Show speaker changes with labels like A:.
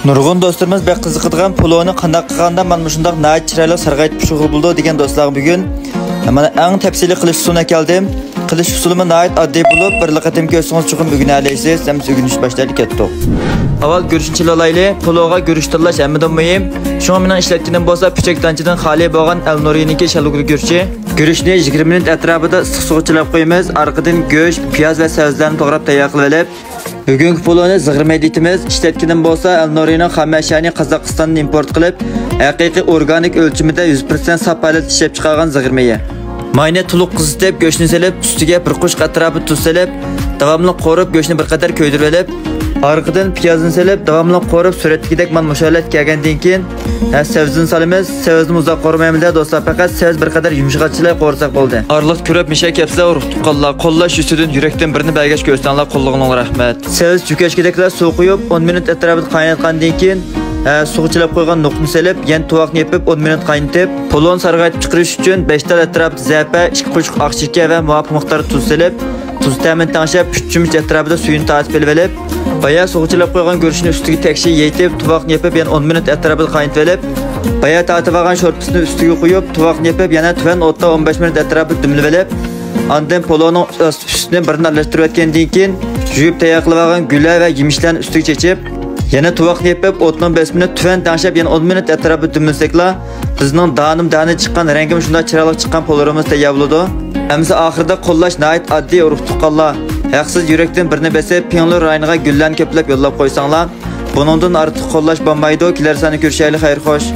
A: Nurg'un do'stlarimiz bek qiziqadigan puloni qanday qilganda mana shunday nayt chiroyli sarg'aytib shug'ul bo'ldi degan do'stlar bugun mana eng tafsiliy qilish usuluna keldim. Qilish usulimi nayt oddiy bo'lib, bir qatim ko'rsangiz chuqur o'rganasiz, ham o'rganish boshlaylik ketdik. Avval go'rishni olayli. Puloga go'rish tanlash hammadan muhim. Shunga mening ishlatganim bo'lsa, pichakdanchidan xoli bo'lgan Elnoriniki shalugul go'rchi. Go'rishni 20 minut atrofida issiq suvga chilab qo'yamiz. Orqadan go'sht, piyoz va sabzlarni to'g'rab tayyor qilib olib, bugungi puloni zig'irmaydi deymiz. Ishlatganim bo'lsa, Elnorina xamashani Qozog'istondan import qilib, haqiqiy organik o'lchimida 100% saf holatda ishlab chiqargan zig'irmaya. Mayni to'liq qizitib, go'shtni solib, ustiga bir qo'shq atrofi tuz solib, davomli qo'rib go'shtni bir qadar ko'ydirib olib, orqadan piyozni solib, davomli qo'rib suratdagidek mana musholat kelgandan keyin sabzini solamiz. Sabzni uzoq qo'rmaymiz do'stlar, faqat sabz bir qadar yumshoqchilik qo'rsak bo'ldi. Orliq ko'rib misha kepsa urug' tuqqanlar, qo'llash ustidan yurakdan birini bergash ko'rsanlar, qo'llig'ingizga rahmat. Sabz chukashkideklar suv quyib 10 minut atrofida qaynatgandan keyin suvchilab qo'ygan nuqni selib, yan tuvoqni yepib 10 minut qaynatib, pulon sarg'aytib chiqarish uchun 5 ta atrofida zapa, 2 qo'shq oq shirka va muvofiq miqdorda tuz selib, tuz ta'min tanshab 3 cho'mich atrofida suyini tatib olib, baya suvchilab qo'ygan go'rishni ustiga tekshi yeytib, tuvoqni yepib, yana 10 minut atrofida qaynatib olib, baya tatib olgan sho'rpisini ustiga qo'yib, tuvoqni yepib, yana tuvan o'tda 15 minut atrofida dimlab olib, ondan pulonning ustini birini aralashtirib o'tgandan keyin yuvib tayyor qilib olgan gullar va yemishlarni ustiga chechib, yana tuvoqni yepib, o'tni 5 minut tuvan tanshab, yana 10 minut atrofida dimlsakla, bizning danim chiqqan, rangim shunday chiroyli chiqqan pullarimiz tayyor bo'ladi. Hamza oxirida qo'llash nayt oddiy urug' tuqqanlar. Haqsiz yurakdan birini besib, Piyonlar rayoniga gullarni ko'plab yo'llab qo'ysanglar, buningdan ortiq qo'llash bo'lmaydi. Kelar sani ko'rishaylik, xayr xo'sh.